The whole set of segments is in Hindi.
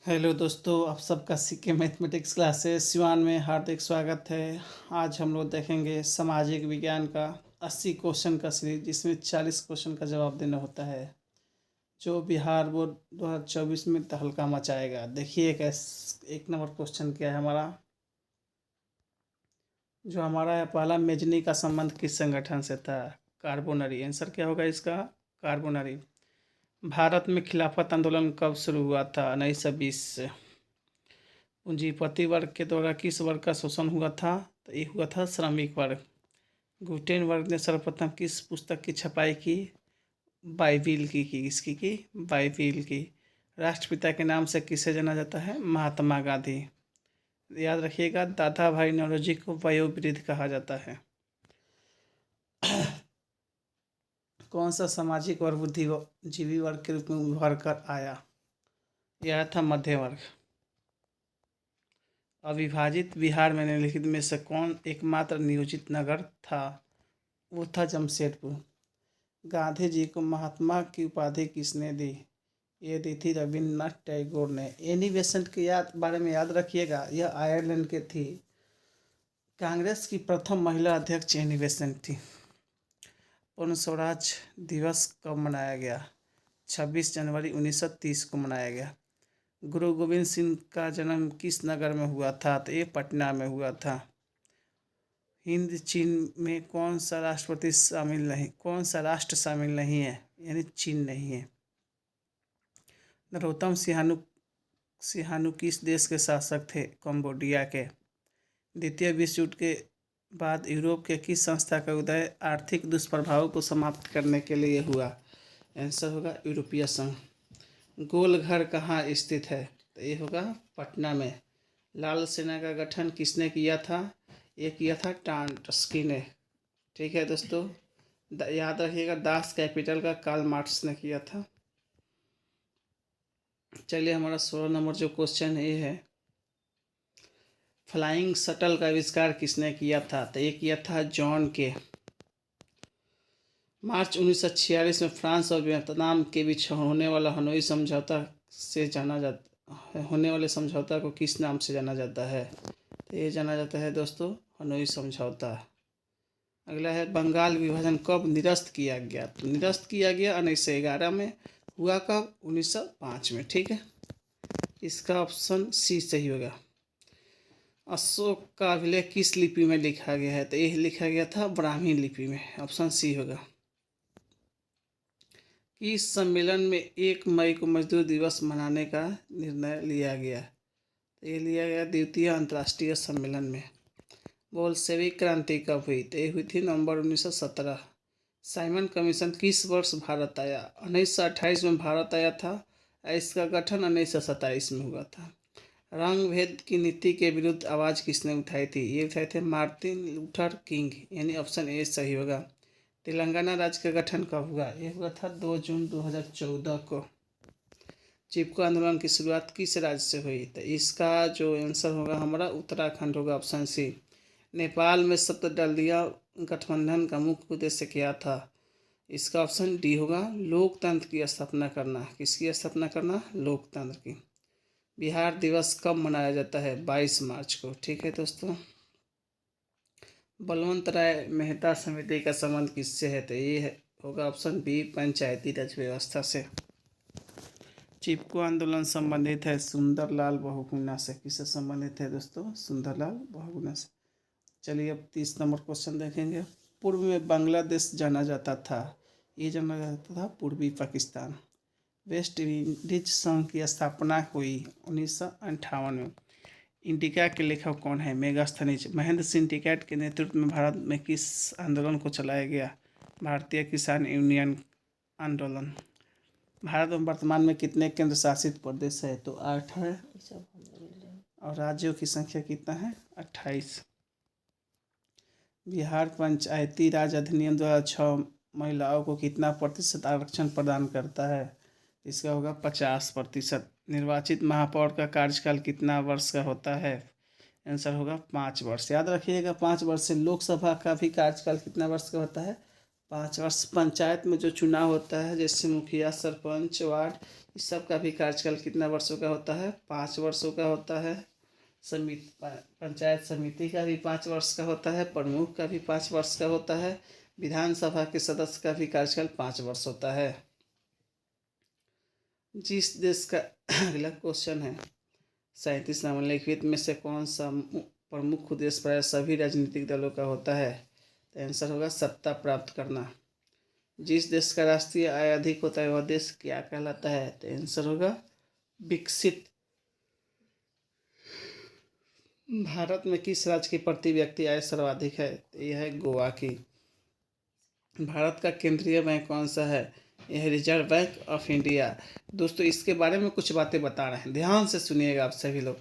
हेलो दोस्तों, आप सबका सीके मैथमेटिक्स क्लासेस सिवान में हार्दिक स्वागत है। आज हम लोग देखेंगे सामाजिक विज्ञान का 80 क्वेश्चन का सीरीज, जिसमें 40 क्वेश्चन का जवाब देना होता है, जो बिहार बोर्ड 2024 में तहलका मचाएगा। देखिए एक नंबर क्वेश्चन क्या है हमारा। जो हमारा है पहला, मेजनी का संबंध किस संगठन से था? कार्बोनरी। आंसर क्या होगा इसका? कार्बोनरी। भारत में खिलाफत आंदोलन कब शुरू हुआ था? 1920 से। पूंजीपति वर्ग के द्वारा किस वर्ग का शोषण हुआ था? तो ये हुआ था श्रमिक वर्ग। गुटेनबर्ग ने सर्वप्रथम किस पुस्तक की छपाई की? बाइबिल की किसकी की? बाइबिल की। राष्ट्रपिता के नाम से किसे जाना जाता है? महात्मा गांधी। याद रखिएगा, दादा भाई नौरोजी को वयोवृद्ध कहा जाता है। कौन सा सामाजिक वर्ग बुद्धिजीवी वर्ग के रूप में उभर कर आया? यह था मध्य वर्ग। अविभाजित बिहार में निम्नलिखित में से कौन एकमात्र नियोजित नगर था? वो था जमशेदपुर। गांधी जी को महात्मा की उपाधि किसने दी? ये दी थी रविन्द्रनाथ टैगोर ने। एनी बेसेंट के बारे में याद रखिएगा, यह आयरलैंड के थी। कांग्रेस की प्रथम महिला अध्यक्ष एनी बेसेंट थी। पूर्ण स्वराज दिवस कब मनाया गया? 26 जनवरी 1930 को मनाया गया। गुरु गोविंद सिंह का जन्म किस नगर में हुआ था? तो ये पटना में हुआ था। हिंद चीन में कौन सा राष्ट्रपति शामिल नहीं, कौन सा राष्ट्र शामिल नहीं है? यानी चीन नहीं है। नरोत्तम सिहानु किस देश के शासक थे? कंबोडिया के। द्वितीय विश्व युद्ध के बाद यूरोप के किस संस्था का उदय आर्थिक दुष्प्रभावों को समाप्त करने के लिए हुआ? आंसर होगा यूरोपीय संघ। गोल घर कहाँ स्थित है? तो ये होगा पटना में। लाल सेना का गठन किसने किया था? ये किया था ट्रांस्की ने। ठीक है दोस्तों, याद रखिएगा, दास कैपिटल का कार्ल मार्क्स ने किया था। चलिए, हमारा 16 नंबर जो क्वेश्चन ये है, फ्लाइंग शटल का आविष्कार किसने किया था? तो ये किया था जॉन के। मार्च 1946 में फ्रांस और वियतनाम के बीच होने वाला हनोई समझौता से जाना जाता होने वाले समझौता को किस नाम से जाना जाता है? तो ये जाना जाता है दोस्तों हनोई समझौता। अगला है, बंगाल विभाजन कब निरस्त किया गया? तो निरस्त किया गया 1911 में। हुआ कब? 1905 में। ठीक है, इसका ऑप्शन सी सही होगा। अशोक का अभिलेख किस लिपि में लिखा गया है? तो ये लिखा गया था ब्राह्मी लिपि में। ऑप्शन सी होगा। इस सम्मेलन में 1 मई को मजदूर दिवस मनाने का निर्णय लिया गया? तो ये लिया गया द्वितीय अंतर्राष्ट्रीय सम्मेलन में। बोल्शेविक क्रांति कब हुई? तो ये हुई थी नवंबर 1917। साइमन कमीशन किस वर्ष भारत आया? 1928 में भारत आया था। इसका गठन 1927 में हुआ था। रंग भेद की नीति के विरुद्ध आवाज़ किसने उठाई थी? ये उठाए थे मार्टिन लूथर किंग। यानी ऑप्शन ए सही होगा। तेलंगाना राज्य का गठन कब हुआ? ये हुआ था 2 जून 2014 को। चिपको आंदोलन की शुरुआत किस राज्य से हुई? तो इसका जो आंसर होगा हमारा उत्तराखंड होगा। Option C. नेपाल में सप्तदलीय गठबंधन का मुख्य उद्देश्य क्या था? इसका ऑप्शन डी होगा, लोकतंत्र की स्थापना करना। किसकी स्थापना करना? लोकतंत्र की। बिहार दिवस कब मनाया जाता है? 22 मार्च को। ठीक है दोस्तों, बलवंत राय मेहता समिति का संबंध किससे है? तो ये होगा ऑप्शन बी, पंचायती राज व्यवस्था से। चिपको आंदोलन संबंधित है सुंदरलाल बहुगुणा से। किससे संबंधित है दोस्तों? सुंदरलाल बहुगुणा से। चलिए, अब 30 नंबर क्वेश्चन देखेंगे। पूर्व में बांग्लादेश जाना जाता था। ये जाना जाता था पूर्वी पाकिस्तान। वेस्ट इंडीज संघ की स्थापना हुई 1958 में। इंडिका के लेखक कौन है? मेगास्थनीज। महेंद्र सिंह टिकैत के नेतृत्व में भारत में किस आंदोलन को चलाया गया? भारतीय किसान यूनियन आंदोलन। भारत में वर्तमान में कितने केंद्र शासित प्रदेश है? तो 8 है। और राज्यों की संख्या कितना है? 28। बिहार पंचायती राज अधिनियम 2006 महिलाओं को कितना प्रतिशत आरक्षण प्रदान करता है? इसका होगा 50%। निर्वाचित महापौर का कार्यकाल कितना वर्ष का होता है? आंसर होगा 5 वर्ष। याद रखिएगा, 5 वर्ष से। लोकसभा का भी कार्यकाल कितना वर्ष का होता है? 5 वर्ष पंचायत में जो चुनाव होता है, जैसे मुखिया, सरपंच, वार्ड, इस सब का भी कार्यकाल कितना वर्षों का होता है? 5 वर्षों का होता है। समिति, पंचायत समिति का भी 5 वर्ष का होता है, प्रमुख का भी 5 वर्ष का होता है, विधानसभा के सदस्य का भी कार्यकाल 5 वर्ष होता है। जिस देश का अगला क्वेश्चन है, 37 निम्नलिखित में से कौन सा प्रमुख उद्देश्य प्राय सभी राजनीतिक दलों का होता है? तो आंसर होगा सत्ता प्राप्त करना। जिस देश का राष्ट्रीय आय अधिक होता है वह देश क्या कहलाता है? तो आंसर होगा विकसित। भारत में किस राज्य की प्रति व्यक्ति आय सर्वाधिक है? तो यह है गोवा की। भारत का केंद्रीय बैंक कौन सा है? यह रिजर्व बैंक ऑफ इंडिया। दोस्तों इसके बारे में कुछ बातें बता रहे हैं, ध्यान से सुनिएगा आप सभी लोग।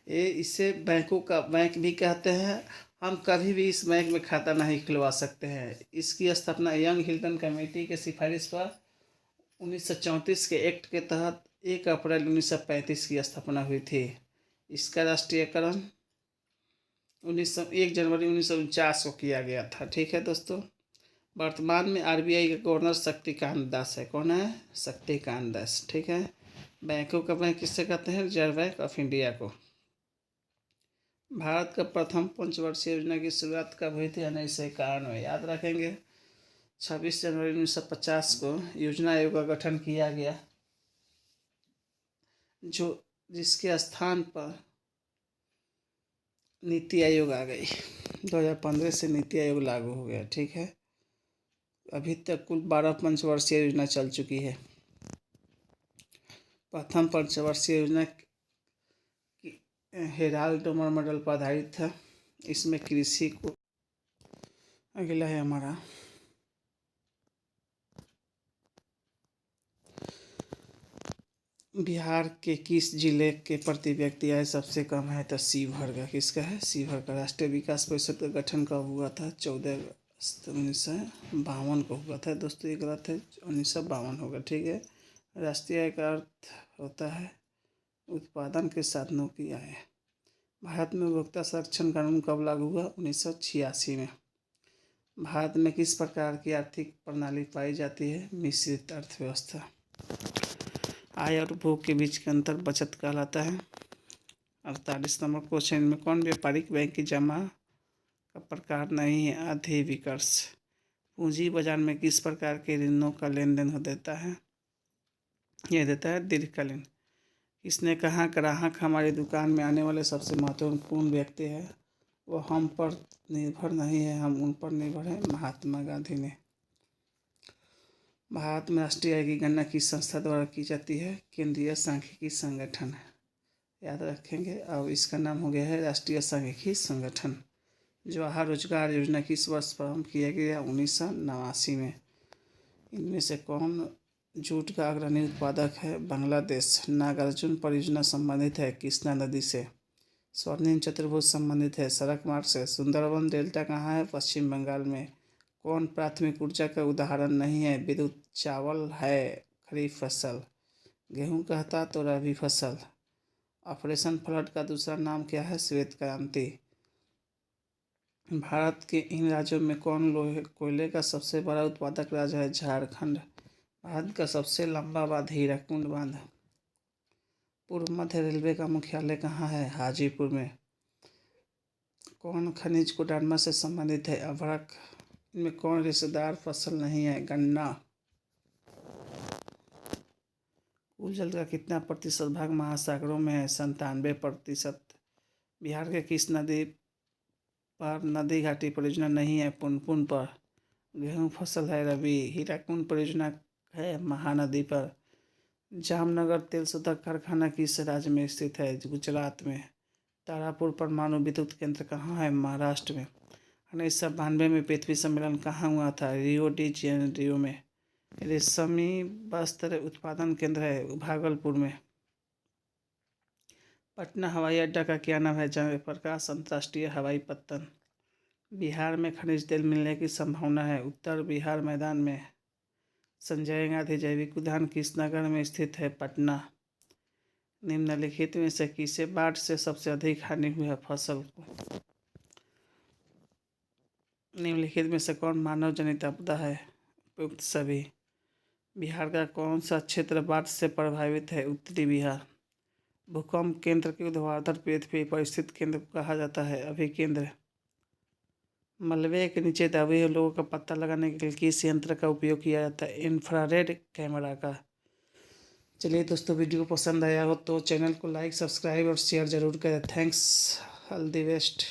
ये इसे बैंकों का बैंक भी कहते हैं। हम कभी भी इस बैंक में खाता नहीं खुलवा सकते हैं। इसकी स्थापना यंग हिल्टन कमेटी के सिफारिश पर 1934 के एक्ट के तहत 1 अप्रैल 1935 की स्थापना हुई थी। इसका राष्ट्रीयकरण 1 जनवरी 1949 को किया गया था। ठीक है दोस्तों। वर्तमान में आरबीआई का गवर्नर शक्तिकांत दास है। कौन है? शक्तिकांत दास। ठीक है। बैंकों का बैंक किससे कहते हैं? रिजर्व बैंक ऑफ इंडिया को। भारत का प्रथम पंचवर्षीय योजना की शुरुआत कब हुई थी? 1991। याद रखेंगे 26 जनवरी 1950 को योजना आयोग का गठन किया गया, जिसके स्थान पर नीति आयोग आ गई। 2015 से नीति आयोग लागू हो गया। ठीक है। अभी तक कुल 12 पंचवर्षीय योजना चल चुकी है। प्रथम पंचवर्षीय योजना हेराल्ड डोमर मॉडल पर आधारित था। इसमें कृषि को, अगला है हमारा बिहार के किस जिले के प्रति व्यक्ति आय सबसे कम है? तो शिवहर का। किसका है? शिवहर का। राष्ट्रीय विकास परिषद का गठन कब हुआ था? 14 अगस्त 1952 को हुआ था। दोस्तों ये गलत है, 1952 होगा। ठीक है। राष्ट्रीय आय का अर्थ होता है उत्पादन के साधनों की आय। भारत में उपभोक्ता संरक्षण कानून कब लागू हुआ? 1986 में। भारत में किस प्रकार की आर्थिक प्रणाली पाई जाती है? मिश्रित अर्थव्यवस्था। आय और उपभोग के बीच का अंतर बचत कहलाता है। 48 नंबर क्वेश्चन में कौन व्यापारिक बैंक की जमा का प्रकार नहीं है? अधिविकर्ष। पूंजी बाजार में किस प्रकार के ऋणों का लेन देन हो देता है? यह देता है दीर्घकालीन। इसने कहा ग्राहक हमारी दुकान में आने वाले सबसे महत्वपूर्ण व्यक्ति है, वो हम पर निर्भर नहीं है, हम उन पर निर्भर हैं। महात्मा गांधी ने। भारत में राष्ट्रीय आय की गणना किस संस्था द्वारा की जाती है? केंद्रीय सांख्यिकी संगठन। याद रखेंगे। अब इसका नाम हो गया है राष्ट्रीय सांख्यिकी संगठन। जवाहर रोजगार योजना किस वर्ष प्रारंभ किया गया? 1989 में। इनमें से कौन जूट का अग्रणी उत्पादक है? बांग्लादेश। नागार्जुन परियोजना संबंधित है कृष्णा नदी से। स्वर्णिम चतुर्भुज संबंधित है सड़क मार्ग से। सुंदरवन डेल्टा कहाँ है? पश्चिम बंगाल में। कौन प्राथमिक ऊर्जा का उदाहरण नहीं है? विद्युत। चावल है खरीफ फसल। गेहूं कहता तो रबी फसल। ऑपरेशन फ्लड का दूसरा नाम क्या है? श्वेत क्रांति। भारत के इन राज्यों में कौन कोयले का सबसे बड़ा उत्पादक राज्य है? झारखंड। भारत का सबसे लंबा बांध हीराकुंड बांध। पूर्व मध्य रेलवे का मुख्यालय कहाँ है? हाजीपुर में। कौन खनिज कोडरमा से संबंधित है? अभ्रक। इनमें कौन रेशेदार फसल नहीं है? गन्ना। कुल जल का कितना प्रतिशत भाग महासागरों में है? 97%। बिहार के किस नदी पर नदी घाटी परियोजना नहीं है? पुनपुन पर। गेहूं फसल है रबी। हीराकुंड परियोजना है महानदी पर। जामनगर तेल शोधक कारखाना किस राज्य में स्थित है? गुजरात में। तारापुर परमाणु विद्युत केंद्र कहाँ है? महाराष्ट्र में। 1992 में पृथ्वी सम्मेलन कहाँ हुआ था? रियो डी जेनेरियो में। रेशमी वस्त्र उत्पादन केंद्र है भागलपुर में। पटना हवाई अड्डा का क्या नाम है? जयप्रकाश अंतर्राष्ट्रीय हवाई पत्तन। बिहार में खनिज तेल मिलने की संभावना है। उत्तर बिहार मैदान में। संजय गांधी जैविक उद्यान किस नगर में स्थित है? पटना। निम्नलिखित में से किसे बाढ़ से सबसे अधिक हानि हुई है? फसल को। निम्नलिखित में से कौन मानव जनित आपदा है? उपयुक्त सभी। बिहार का कौन सा क्षेत्र बाढ़ से प्रभावित है? उत्तरी बिहार। भूकंप केंद्र के ऊर्ध्वाधर पृथ्वी पर स्थित केंद्र को कहा जाता है अभिकेंद्र। मलबे के नीचे दबे हुए लोगों का पता लगाने के लिए किस यंत्र का उपयोग किया जाता है? इंफ्रारेड कैमरा का। चलिए दोस्तों, वीडियो पसंद आया हो तो चैनल को लाइक, सब्सक्राइब और शेयर ज़रूर करें। Thanks, all the best.